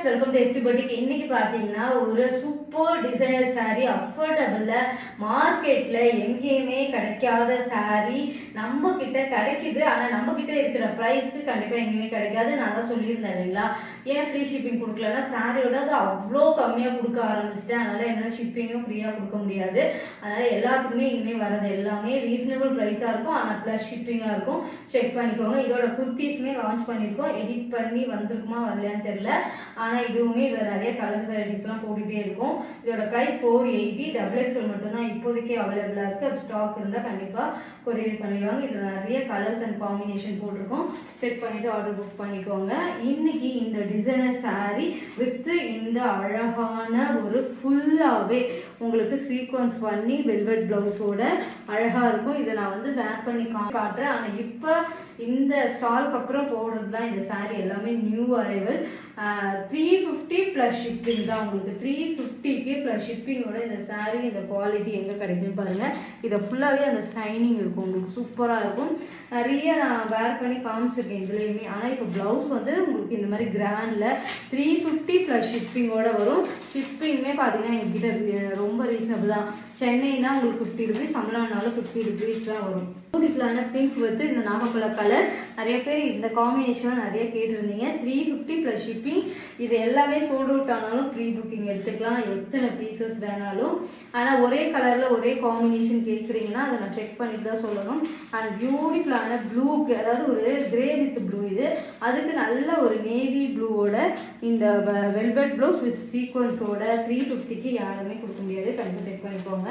Viewers, welcome to S D boutique. இன்னைக்கு பாத்தீங்கன்னா ஒரு சூப்பர் டிசைனர் சாரி, அஃபோர்டபுள்ல மார்க்கெட்ல எங்கேயுமே கிடைக்காத சாரி நம்ம கிட்ட கிடைக்குது. ஆனா நம்ம கிட்ட இருக்கிற பிரைஸ்க்கு கண்டிப்பா எங்கேயுமே கிடைக்காது. நான் தான் சொல்லியிருந்தேன் இல்லைங்களா, ஏன் ஃப்ரீ ஷிப்பிங் கொடுக்கலன்னா சாரியோட அது அவ்வளோ கம்மியா கொடுக்க ஆரம்பிச்சிட்டேன். அதனால என்ன ஷிப்பிங்கும் ஃப்ரீயா கொடுக்க முடியாது. அதனால எல்லாத்துக்குமே இனிமே வரது எல்லாமே ரீசனபிள் பிரைஸா இருக்கும். ஆனா பிளஸ் ஷிப்பிங்கா இருக்கும். செக் பண்ணிக்கோங்க. இதோட குர்த்திஸ்மே லான்ச் பண்ணிருக்கோம். எடிட் பண்ணி வந்திருக்குமா வரலையான்னு தெரியல. ஆனா இதுவுமே இதுல நிறைய கலர் வெரைட்டிஸ் எல்லாம் போட்டுட்டே இருக்கும். இதோட பிரைஸ் 480. XXL மட்டும் தான் இப்போதைக்கு அவைலபிளா இருக்கு. அது ஸ்டாக் இருந்தா கண்டிப்பா கொரியர் பண்ணிடுவாங்க. இதுல நிறைய கலர்ஸ் அண்ட் காம்பினேஷன் போட்டிருக்கோம். செக் பண்ணிட்டு ஆர்டர் புக் பண்ணிக்கோங்க. இன்னைக்கு இந்த டிசைனர் சாரி வித் இந்த அழகான ஒரு ஃபுல்லாவே உங்களுக்கு சீக்வன்ஸ் பண்ணி வெல்வெட் பிளவுஸோட அழகா இருக்கும். இதை நான் வந்து வேர் பண்ணி காட்டுறேன். ஆனா இப்ப இந்த ஸ்டால்க்கு அப்புறம் போடுறதுலாம் இந்த சாரி எல்லாமே நியூ அரைவல். 350 பிளஸ் ஷிப்பிங் தான். உங்களுக்கு 350க்கு பிளஸ் ஷிப்பிங்கோட இந்த சாரி இந்த குவாலிட்டி எங்க கிடைக்கும் பாருங்க. இதை ஃபுல்லாவே அந்த ஷைனிங் இருக்கும். உங்களுக்கு சூப்பரா இருக்கும். நிறைய நான் வேர் பண்ணி காமிச்சிருக்கேன் இதுலயுமே. ஆனா இப்போ பிளவுஸ் வந்து உங்களுக்கு இந்த மாதிரி கிராண்ட்ல 350 பிளஸ் ஷிப்பிங்கோட வரும். ஷிப்பிங்குமே பாத்தீங்கன்னா எங்ககிட்ட ரொம்ப ரீசனபிள் தான். சென்னைனா உங்களுக்கு 50 ருபீஸ், தமிழ்நாடுனாலும் 50 ருபீஸ் தான் வரும். பியூட்டிஃபுல்லான பிங்க் வித் இந்த நாகப்பழ கலர். நிறைய பேர் இந்த காம்பினேஷன் நிறைய கேட்டிருந்தீங்க. 350 பிளஸ் ஷிப்பிங். இது எல்லாமே சோல்ட் அவுட் ஆனாலும் ப்ரீ புக்கிங் எடுத்துக்கலாம், எத்தனை பீசஸ் வேணாலும். ஆனா ஒரே கலர்ல ஒரே காம்பினேஷன் கேட்குறீங்கன்னா அதை நான் செக் பண்ணிட்டு தான் சொல்லணும். அண்ட் பியூட்டிஃபுல்லான ப்ளூ, அதாவது ஒரு கிரே வித் ப்ளூ. இது அதுக்கு நல்ல ஒரு நேவி ப்ளூவோட இந்த வெல்வெட் ப்ளவுஸ் வித் சீக்வன்ஸோட 350க்கு யாருமே கொடுக்க முடியாது. கண்டிப்பாக செக் பண்ணிக்கோங்க.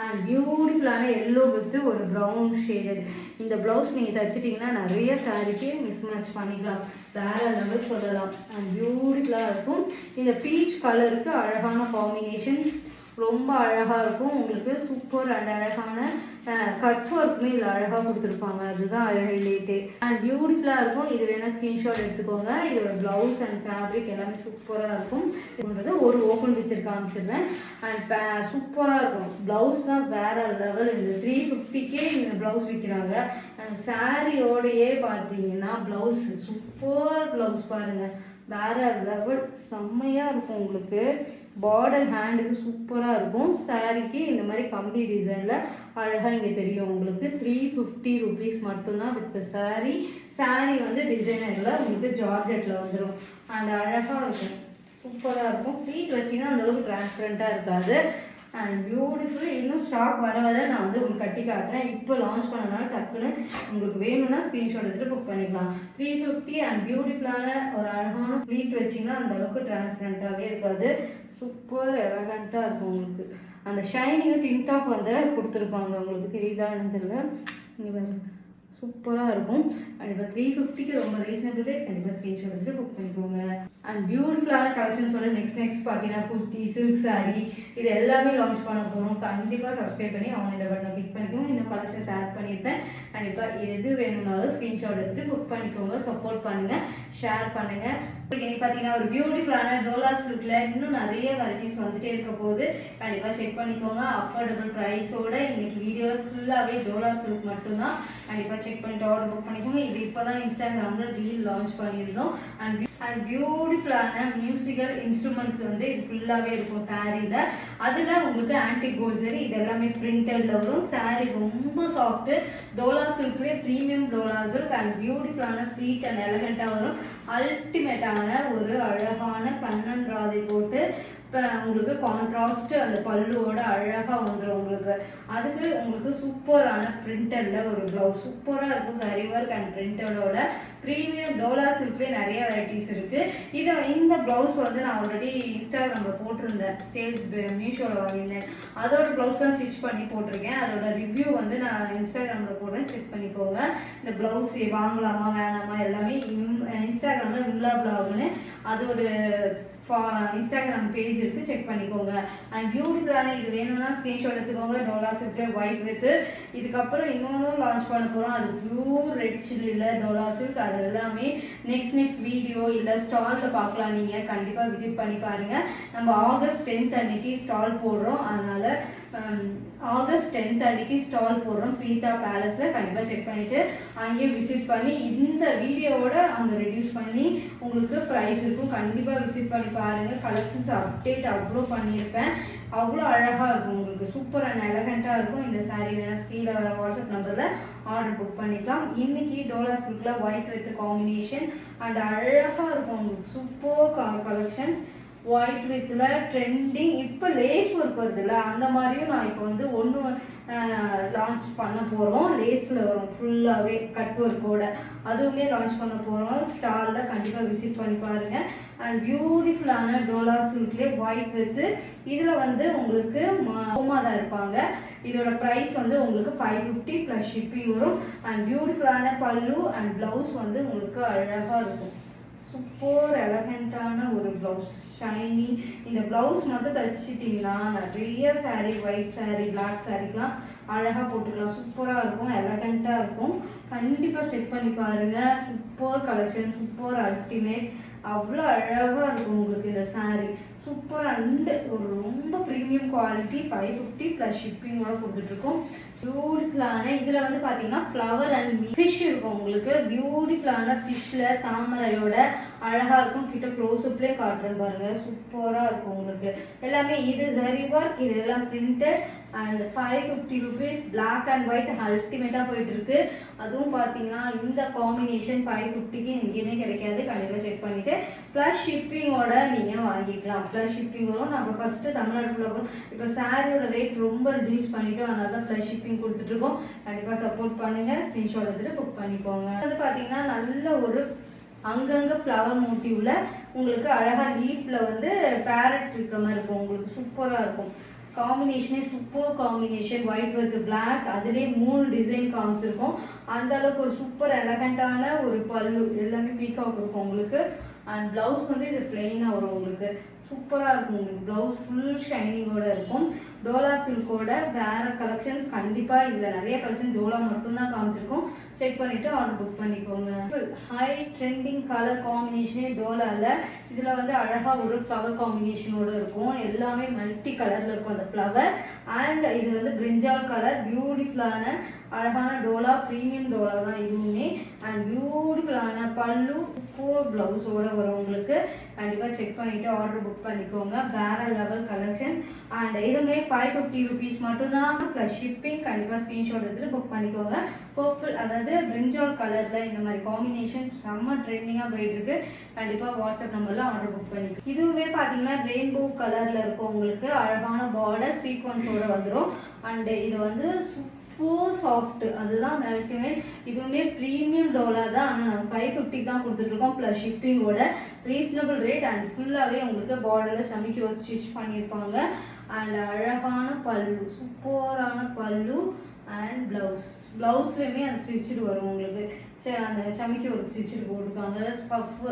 அண்ட் பியூட்டிஃபுல்லான எல்லோ வித் ஒரு ப்ரௌன் ஷேடட். இந்த பிளவுஸ் நீங்க தச்சுட்டீங்கன்னா நிறைய சாரிக்கு மிஸ் மேட்ச் பண்ணிக்கலாம், வேற லெவல் சொல்லலாம். அண்ட் பியூட்டிஃபுல்லா இருக்கும். இந்த பீச் கலருக்கு அழகான காம்பினேஷன், ரொம்ப அழகா இருக்கும். உங்களுக்கு சூப்பர் அண்ட் அழகான கட் ஒர்க்குமே இதுல அழகா கொடுத்துருப்பாங்க. அதுதான் ஹைலைட்டு. அண்ட் பியூட்டிஃபுல்லா இருக்கும். இது வேணா ஸ்கிரீன்ஷாட் எடுத்துக்கோங்க. இதோட பிளவுஸ் அண்ட் ஃபேப்ரிக் எல்லாமே சூப்பரா இருக்கும். ஒரு ஓப்பன் பிக்சர் காமிச்சிருந்தேன். அண்ட் சூப்பரா இருக்கும். பிளவுஸ் தான் வேற லெவல். இந்த 350க்கே இந்த பிளவுஸ் விற்கிறாங்க. அண்ட் சாரியோடையே பார்த்தீங்கன்னா பிளவுஸ் சூப்பர் பிளவுஸ் பாருங்க, வேற லெவல், செம்மையா இருக்கும். உங்களுக்கு பார்டர் ஹேண்டுக்கு சூப்பரா இருக்கும். சாரிக்கு இந்த மாதிரி கம்பி டிசைன்ல அழகா இங்க தெரியும். உங்களுக்கு 350 ருபீஸ் மட்டும்தான் வித் சாரி. சாரி வந்து டிசைனர்ல உங்களுக்கு ஜார்ஜெட்ல வந்துடும். அண்ட் அழகா இருக்கும், சூப்பரா இருக்கும். ப்ளீட் வச்சீங்கன்னா அந்த அளவுக்கு டிரான்ஸ்பரண்டா இருக்காது. And beautiful. இன்னும் ஸ்டாக் வர நான் வந்து உங்களுக்கு கட்டி காட்டுறேன். இப்போ லான்ச் பண்ணனால டக்குன்னு உங்களுக்கு வேணும்னா ஸ்கிரீன்ஷாட் எடுத்துட்டு புக் பண்ணிக்கலாம். 350 அண்ட் பியூட்டிஃபுல்லான ஒரு அழகான ப்ளீட் வச்சிங்கன்னா அந்த அளவுக்கு டிரான்ஸ்பரண்டாகவே இருக்காது. சூப்பர் எலகண்டா இருக்கும். உங்களுக்கு அந்த ஷைனிங் டின் டாப் வந்து கொடுத்துருப்பாங்க. உங்களுக்கு தெரியுதா என்னன்னு தெரியல. இங்கே பாருங்க, சூப்பராக இருக்கும். கண்டிப்பாக 350க்கு ரொம்ப ரீசனபிள் ரேட். கண்டிப்பாக ஸ்கிரீன்ஷாட் எடுத்துட்டு புக் பண்ணிக்கோங்க. அண்ட் பியூட்டிஃபுல்லான கலெக்ஷன்ஸோட நெக்ஸ்ட் பார்த்தீங்கன்னா குர்த்தி, சில்க் சாரி, இது எல்லாமே லான்ச் பண்ண போகிறோம். கண்டிப்பாக சப்ஸ்கிரைப் பண்ணி ஆன்லைன் பட்டனை கிளிக் பண்ணிக்கோங்க. இந்த கலெக்ஷன்ஸ் ஆட் பண்ணியிருப்பேன். கண்டிப்பாக எது வேணும்னாலும் ஸ்கிரீன்ஷாட் எடுத்துட்டு புக் பண்ணிக்கோங்க. சப்போர்ட் பண்ணுங்க, ஷேர் பண்ணுங்க. இன்னைக்கு பார்த்தீங்கன்னா ஒரு பியூட்டிஃபுல்லான டோலா சில்க்ல இன்னும் நிறைய வெரைட்டிஸ் வந்துட்டே இருக்க போகுது. கண்டிப்பாக செக் பண்ணிக்கோங்க. அஃபோர்டபுள் ப்ரைஸோட இன்னைக்கு வீடியோவில் ஃபுல்லாகவே டோலா சில்க் மட்டும்தான். கண்டிப்பாக செக் பண்ணிட்டு ஆர்டர் புக் பண்ணிக்கோங்க. இது இப்போதான் இன்ஸ்டாகிராம்ல ரீல் லான்ச் பண்ணியிருந்தோம். அண்ட் பியூட்டிஃபுல்லான மியூசிக்கல் இன்ஸ்ட்ருமெண்ட்ஸ் வந்து இது ஃபுல்லாகவே இருக்கும் சாரீல. அதில் உங்களுக்கு ஆன்டி கோல்ட் சரி இது எல்லாமே பிரிண்டட்ல வரும். சாரீ ரொம்ப சாஃப்ட். டோலா சில்க்லேயே ப்ரீமியம் டோலா சில்க். அண்ட் பியூட்டிஃபுல்லான ப்ளீட் அண்ட் எலகண்டா வரும். அல்டிமேட்டான ஒரு அழகான கண்ணன் ராதை போட்டு உங்களுக்கு கான்ட்ராஸ்ட் அந்த பல்லுவோட அழகா வந்துடும். உங்களுக்கு அதுக்கு உங்களுக்கு சூப்பரான பிரிண்டட்ல ஒரு பிளவுஸ் சூப்பரா இருக்கும். சாரி ஒர்க் அண்ட் பிரிண்டடோட ப்ரீமியம் டோலா சில்க்லேயே நிறைய வெரைட்டிஸ் இருக்கு. இந்த பிளவுஸ் வந்து நான் ஆல்ரெடி இன்ஸ்டாகிராம்ல போட்டிருந்தேன். சேல்ஸ் மீஷோல வாங்கியிருந்தேன். அதோட பிளவுஸ் தான் ஸ்டிச் பண்ணி போட்டிருக்கேன். அதோட ரிவ்யூ வந்து நான் இன்ஸ்டாகிராம்ல போடுறேன், செக் பண்ணிக்கோங்க. இந்த பிளவுஸ் வாங்கலாமா வேணாமா எல்லாமே இன்ஸ்டாகிராம்ல விம்லா பிளாக்னு அது ஒரு இன்ஸ்டாகிராம் பேஜ் இருக்கு, செக் பண்ணிக்கோங்க. அண்ட் பியூட்டிஃபுல்லான இது வேணும்னா ஸ்கிரீன்ஷாட் எடுத்துக்கோங்க. Dola silk white with. இதுக்கப்புறம் இன்னொன்று லான்ச் பண்ண போறோம். அது பியூர் ரெட் சில்லில டோலா சில்க். அது எல்லாமே நெக்ஸ்ட் வீடியோ இல்ல ஸ்டால்ல பார்க்கலாம். நீங்க கண்டிப்பா விசிட் பண்ணி பாருங்க. நம்ம ஆகஸ்ட் 10th அன்னைக்கு ஸ்டால் போடுறோம். அதனால ஆகஸ்ட் 10th அன்னைக்கு ஸ்டால் போடுறோம் பிரீதா பேலஸ்ல. கண்டிப்பா செக் பண்ணிட்டு அங்கேயே விசிட் பண்ணி இந்த வீடியோவோட அங்க ரெடியூஸ் பண்ணி உங்களுக்கு பிரைஸ் இருக்கும். கண்டிப்பா விசிட் பண்ணி பாருங்க. கலெக்ஷன்ஸ் அப்டேட் அவ்வளோ பண்ணியிருப்பேன். அவ்வளோ அழகா இருக்கும், உங்களுக்கு சூப்பர் அண்ட் எலகண்டா இருக்கும். இந்த சாரீ வேணா ஸ்கீல வர வாட்ஸ்அப் நம்பர்ல ஆர்டர் புக் பண்ணிக்கலாம். இன்னைக்கு டோலா சில்க்ல ஒயிட் வித் காம்பினேஷன் அண்ட் அழகா இருக்கும், உங்களுக்கு சூப்பர் கலெக்ஷன்ஸ். ஒயிட் வித்ல ட்ரெண்டிங் இப்போ லேஸ் ஒர்க் வருதுல்ல, அந்த மாதிரியும் நான் இப்போ வந்து ஒன்று லான்ச் பண்ண போகிறோம். லேஸில் வரும் ஃபுல்லாகவே கட் ஒர்க்கோட, அதுவுமே லான்ச் பண்ண போகிறோம். ஸ்டாலில் கண்டிப்பாக விசிட் பண்ணி பாருங்க. அண்ட் பியூட்டிஃபுல்லான டோலா சில்க்லேயே ஒயிட் வித்து. இதில் வந்து உங்களுக்கு ஹோமா தான் இருப்பாங்க. இதோட ப்ரைஸ் வந்து உங்களுக்கு 550 ப்ளஸ் ஷிப்பிங் வரும். அண்ட் பியூட்டிஃபுல்லான பல்லு அண்ட் ப்ளவுஸ் வந்து உங்களுக்கு அழகாக இருக்கும். சூப்பர் எலகண்டான ஒரு ப்ளவுஸ், ஷைனி. இந்த ப்ளவுஸ் மட்டும் தச்சுட்டீங்கன்னா நிறைய சாரீ, ஒயிட் சாரீ, பிளாக் சாரீக்கெலாம் அழகாக போட்டுக்கலாம். சூப்பராக இருக்கும், எலகண்டாக இருக்கும். கண்டிப்பாக செக் பண்ணி பாருங்க. Super collection, super ultimate. அவ்வளோ அழகாக இருக்கும் உங்களுக்கு இந்த சாரீ. சூப்பர் அண்ட் ஒரு ரொம்ப ப்ரீமியம் குவாலிட்டி. 550 ப்ளஸ் ஷிப்பிங்கோட கொடுத்துட்ருக்கோம். பியூட்டிஃபுல்லான இதில் வந்து பார்த்தீங்கன்னா ஃப்ளவர் அண்ட் ஃபிஷ் இருக்கும் உங்களுக்கு. பியூட்டிஃபுல்லான ஃபிஷ்ஷில் தாமரையோட அழகாக இருக்கும். கிட்ட க்ளோஸ்அப்லேயே காட்டுறேன் பாருங்க. சூப்பராக இருக்கும் உங்களுக்கு எல்லாமே. இது சரி ஒர்க், இது எல்லாம் printed and 550 rupees. Black and white அல்டிமேட்டாக போயிட்டு இருக்கு. அதுவும் பார்த்தீங்கன்னா இந்த காம்பினேஷன் 550க்கு எங்கேயுமே கிடைக்காது. கண்டிப்பாக செக் பண்ணிட்டு ப்ளஸ் ஷிப்பிங்கோட நீங்கள் வாங்கிக்கலாம். ப்ளஸ் ஷிப்பிங் வரும். நம்ம ஃபர்ஸ்ட் தமிழ்நாட்டுக்குள்ள வரும். இப்போ சாரியோட ரேட் ரொம்ப ரிடியூஸ் பண்ணிட்டோம், அதனால தான் ப்ளஸ் ஷிப்பிங் கொடுத்துட்ருக்கோம். கண்டிப்பாக சப்போர்ட் பண்ணுங்க. ஸ்க்ரீன்ஷாட் எடுத்துட்டு புக் பண்ணிக்கோங்க. அது பார்த்தீங்கன்னா நல்ல ஒரு அங்கங்க ஃப்ளவர் மோட்டிவ்ல உங்களுக்கு அழகா லீஃப்ல வந்து பேரட் இருக்க மாதிரி இருக்கும். உங்களுக்கு சூப்பரா இருக்கும். காம்பினேஷனே super combination. White with black, அதுலேயே 3 டிசைன் காமிச்சிருக்கும். அந்த அளவுக்கு ஒரு சூப்பர் எலகண்டான ஒரு பல்லு, எல்லாமே பீகாக் இருக்கும் உங்களுக்கு. அண்ட் பிளவுஸ் வந்து இது பிளெயினா வரும் உங்களுக்கு. சூப்பரா இருக்கும் உங்களுக்கு. பிளவுஸ் ஃபுல் ஷைனிங்கோட இருக்கும். டோலா சில்கோட வேற கலெக்ஷன்ஸ் கண்டிப்பா இதுல நிறைய கலெக்ஷன் டோலா மட்டும்தான் காமிச்சிருக்கோம். செக் பண்ணிட்டு ஆர்டர் புக் பண்ணிக்கோங்க. ஹை ட்ரெண்டிங் கலர் காம்பினேஷனே டோலால. இதுல வந்து அழகா ஒரு ஃப்ளவர் காம்பினேஷனோட இருக்கும். எல்லாமே மல்டி கலர்ல இருக்கும் அந்த ஃப்ளவர். அண்ட் இது வந்து பிரிஞ்சால் கலர். பியூட்டிஃபுல்லான அழகான டோலா, பிரீமியம் டோலா தான் இதுவுமே. அண்ட் பியூட்டிஃபுல்லான பல்லு, ஃபோர் பிளவுஸோட வரும் உங்களுக்கு. கண்டிப்பா செக் பண்ணிட்டு ஆர்டர் புக் பண்ணிக்கோங்க. வேற லெவல் கலெக்ஷன். அண்ட் இதுவுமே 550 rupees மட்டும்தான் ப்ளஸ் ஷிப்பிங். கண்டிப்பா ஸ்கிரீன்ஷாட் எடுத்துட்டு புக் பண்ணிக்கோங்க. பர்பிள், அதாவது பிரிஞ்சால் கலர்ல இந்த மாதிரி காம்பினேஷன் செம்ம ட்ரெண்டிங்கா போயிட்டு இருக்கு. கண்டிப்பா வாட்ஸ்அப் நம்பர்ல ஆர்டர் புக் பண்ணிக்கோங்க. இதுவுமே பாத்தீங்கன்னா ரெயின்போ கலர்ல இருக்கும் உங்களுக்கு. அழகான பார்டர் சீக்வன்ஸோட வந்துடும். அண்ட் இது வந்து சூப்பர் சாஃப்ட், அதுதான் அல்டிமேட். இதுவுமே ப்ரீமியம் டோலா தான். ஆனால் நம்ம 550 தான் கொடுத்துட்ருக்கோம் ப்ளஸ் ஷிப்பிங்கோட. Reasonable rate. அண்ட் ஃபுல்லாகவே உங்களுக்கு பார்டரில் சமைக்கி ஒரு ஸ்டிச் பண்ணியிருப்பாங்க. அண்ட் அழகான பல்லு, சூப்பரான பல்லு அண்ட் பிளவுஸ். பிளவுஸ்லையுமே அந்த ஸ்டிச்சு வரும் உங்களுக்கு. அந்த சமைக்க ஒரு ஸ்டிச்சு போட்டிருக்காங்க. பஃப்,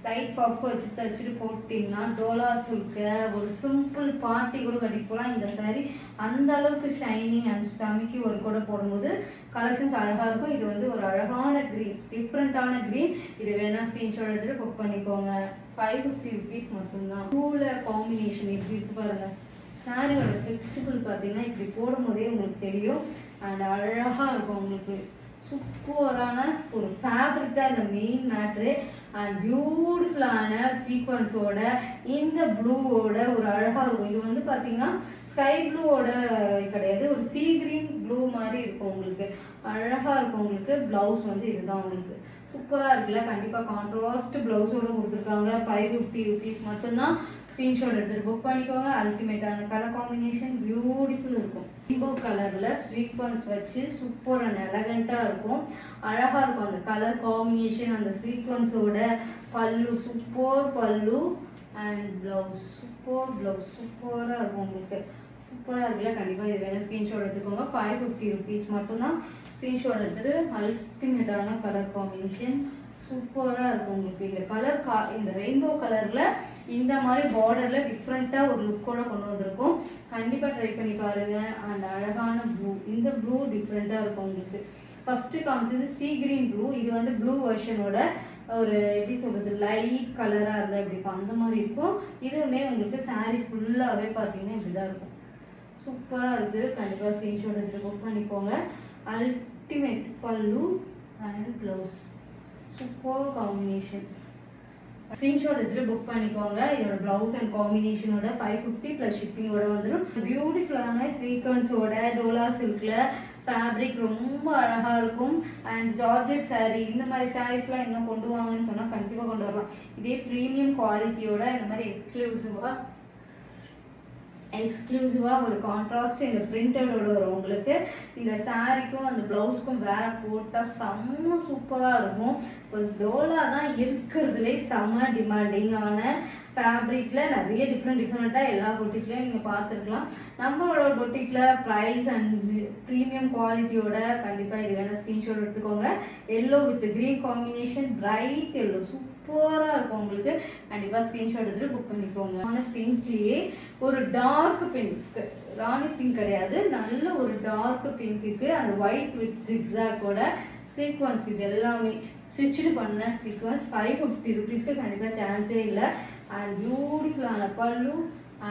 லைட் பஃப் வச்சு தச்சுட்டு போட்டிங்கன்னா டோலா சில்க ஒரு சிம்பிள் பார்ட்டி கூட கட்டிட்டு போகலாம். இந்த சாரி அந்த அளவுக்கு ஷைனிங் அண்ட் சமைக்கி ஒரு கூட போடும்போது கலெக்ஷன்ஸ் அழகா இருக்கும். இது வந்து ஒரு அழகான கிரீன், டிஃப்ரெண்டான கிரீன். இது வேணா ஸ்கிரீன்ஷாட் எடுத்துட்டு புக் பண்ணிக்கோங்க. 550 rupees மட்டும்தான். பூல காம்பினேஷன் எப்படி இருக்கு பாருங்க. சாரியோட ஃபிளெக்சிபிள் பார்த்தீங்கன்னா இப்படி போடும் போதே உங்களுக்கு தெரியும். அண்ட் அழகா இருக்கும் உங்களுக்கு. சூப்பரான ஒரு ஃபேப்ரிக் தான் இந்த மெயின் மேட்ரு. அண்ட் பியூட்டிஃபுல்லான சீக்வன்ஸோட இந்த ப்ளூவோட ஒரு அழகா இருக்கும். இது வந்து பார்த்தீங்கன்னா ஸ்கை ப்ளூவோட கிடையாது, ஒரு சீ கிரீன் ப்ளூ மாதிரி இருக்கும் உங்களுக்கு. அழகா இருக்கும் உங்களுக்கு. பிளவுஸ் வந்து இதுதான் உங்களுக்கு. சூப்பரா இருக்குல்ல. கண்டிப்பா கான்ட்ராஸ்ட் பிளவுஸோட கொடுத்துருக்காங்க. 550 rupees மட்டும்தான். ஸ்கிரீன்ஷாட் எடுத்துட்டு புக் பண்ணிக்கோங்க. அல்டிமேட்டான கலர் காம்பினேஷன் பியூட்டிஃபுல் இருக்கும். ரெயின்போ கலர்ல ஸ்வீக்வன்ஸ் வச்சு சூப்பர் அண்ட் எலகண்டா இருக்கும். அழகா இருக்கும் அந்த கலர் காம்பினேஷன். அந்த ஸ்வீக்வன்ஸோட பல்லு, சூப்பர் பல்லு அண்ட் பிளவுஸ், சூப்பர் பிளவுஸ். சூப்பரா இருக்கும் உங்களுக்கு. சூப்பரா இருக்குல்ல. கண்டிப்பா இது வேணும் ஸ்கிரீன்ஷாட் எடுத்துக்கோங்க. 550 rupees மட்டும்தான். ஸ்கிரீன்ஷாட் எடுத்துட்டு அல்டிமேட்டான கலர் காம்பினேஷன் சூப்பரா இருக்கும் உங்களுக்கு. இந்த கலர் இந்த ரெயின்போ கலர்ல இந்த மாதிரி பார்டர்ல டிஃப்ரெண்டா ஒரு லுக்கோட கொண்டு வந்திருக்கோம். கண்டிப்பா ட்ரை பண்ணி பாருங்க. அண்ட் அழகான ப்ளூ, இந்த ப்ளூ டிஃப்ரெண்டா இருக்கும் உங்களுக்கு. ஃபர்ஸ்ட் காமிச்சது சீ கிரீன் ப்ளூ, இது வந்து ப்ளூ வெர்ஷனோட ஒரு எப்படி சொல்றது லைட் கலரா இருந்தா எப்படி இருக்கும் அந்த மாதிரி இருக்கும். இதுவுமே உங்களுக்கு saree ஃபுல்லாவே பாத்தீங்கன்னா இப்படிதான் இருக்கும். சூப்பரா இருக்கு. கண்டிப்பா ஸ்கிரீன்ஷாட் எடுத்து புக் பண்ணிக்கோங்க. அல்டிமேட் பல்லு and blouse, super combination. Screenshot எடுத்து புக் பண்ணிக்கோங்க. இதோட பிளவுஸ் அண்ட் காம்பினேஷனோட 550 பிளஸ் ஷிப்பிங்கோட வந்துடும். பியூட்டிஃபுல்லான ஸ்வீக்வன்ஸோட டோலா சில்க்ல ஃபேப்ரிக் ரொம்ப அழகா இருக்கும். அண்ட் ஜார்ஜெட் saree, இந்த மாதிரி சாரீஸ்லாம் இன்னும் கொண்டு வாங்கன்னு சொன்னா கண்டிப்பா கொண்டு வரலாம். இதே ப்ரீமியம் குவாலிட்டியோட இந்த மாதிரி எக்ஸ்க்ளூசிவா ஒரு கான்ட்ராஸ்ட் இந்த பிரிண்டடோட வரும் உங்களுக்கு. இந்த சாரிக்கும் அந்த பிளவுஸ்க்கும் வேற போட்டா செம்ம சூப்பரா இருக்கும். ஒரு டோலா தான் இருக்கிறதுலே செம்ம டிமாண்டிங்கான ஃபேப்ரிக்ல நிறைய டிஃப்ரெண்டா எல்லா பொட்டிக்லயும் நீங்க பார்த்துருக்கலாம். நம்மளோட பொட்டிக்ல பிரைஸ் அண்ட் ப்ரீமியம் குவாலிட்டியோட கண்டிப்பா இது வேணா ஸ்கிரீன்ஷாட் எடுத்துக்கோங்க. Yellow with green combination, bright yellow, சூப்பரா இருக்கும் உங்களுக்கு. கண்டிப்பா ஸ்கிரீன்ஷாட் எடுத்துட்டு புக் பண்ணிக்கோங்க. ஆனா பிங்க்லயே ஒரு டார்க் பிங்க், ராணி பிங்க் கிடையாது, நல்ல ஒரு டார்க் பிங்க்கு அந்த ஒயிட் வித் ஜிக்ஸாக்கோட சீக்வன்ஸ், இது எல்லாமே ஸ்டிச்சு பண்ண சீக்வன்ஸ் 550 ருபீஸ்க்கு கண்டிப்பா சான்ஸே இல்லை. அண்ட் பியூட்டிஃபுல்லான பல்லு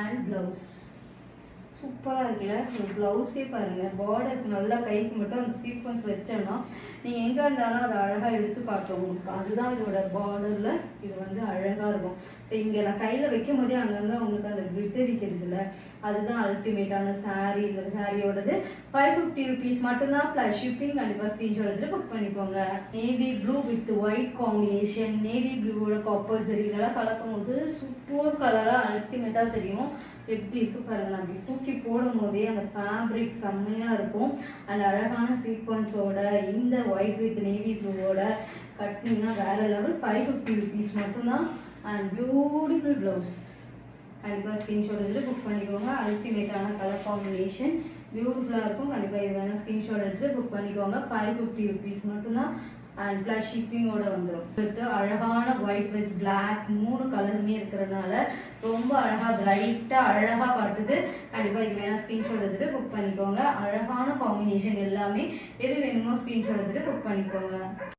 அண்ட் பிளவுஸ் சூப்பரா இருக்குல்ல. ஒரு பிளவுஸே பாருங்க, பார்டருக்கு நல்லா கைக்கு மட்டும் அந்த சீக்வன்ஸ் வச்சோம்னா நீங்க எங்க இருந்தாலும் அதை அழகா எடுத்து காட்டும் உங்களுக்கு. அதுதான் இதோட பார்டர்ல இது வந்து அழகா இருக்கும். இங்க நான் கையில வைக்கும் போதே அங்கங்க உங்களுக்கு அந்த கிரிட் இருக்கிறதுல, அதுதான் அல்டிமேட்டான சாரி. இந்த சாரியோடது 550 ருபீஸ் மட்டும்தான் பிளஸ் ஷிப்பிங். கண்டிப்பா ஸ்கிரீன்ஷாட் எடுத்து புக் பண்ணிக்கோங்க. Navy blue with white combination, navy ப்ளூவோட காப்பர் சரி இதெல்லாம் கலக்கும் போது சூப்பர் கலரா அல்டிமேட்டா தெரியும். எப்படி இருக்கு பாருங்க, நான் அப்படி தூக்கி போடும் போதே அந்த ஃபேப்ரிக் செம்மையா இருக்கும். அந்த அழகான சீக்வன்ஸோட இந்த ஒயிட் வித் நேவி ப்ளூவோட கட்டினீங்கன்னா வேற லெவல். 550 ருபீஸ் மட்டும்தான். And beautiful blouse. கண்டிப்பா ஸ்கிரீன்ஷாட் எடுத்து புக் பண்ணிக்கோங்க. அல்டிமேட்டான கலர் காம்பினேஷன், பியூட்டிஃபுல்லா இருக்கும். கண்டிப்பா இது வேணா ஸ்கிரீன்ஷாட் எடுத்து புக் பண்ணிக்கோங்க. 550 ருபீஸ் மட்டும்தான். அண்ட் பிளஸ் ஷிப்பிங்கோட வந்துடும். அழகான ஒயிட் வித் பிளாக் 3 கலருமே இருக்கிறதுனால ரொம்ப அழகா பிரைட்டா அழகா காட்டுது. கண்டிப்பா இது வேணா ஸ்கிரீன்ஷாட் எடுத்துட்டு புக் பண்ணிக்கோங்க. அழகான காம்பினேஷன் எல்லாமே. எது வேணுமோ ஸ்கிரீன்ஷாட் எடுத்துட்டு புக் பண்ணிக்கோங்க.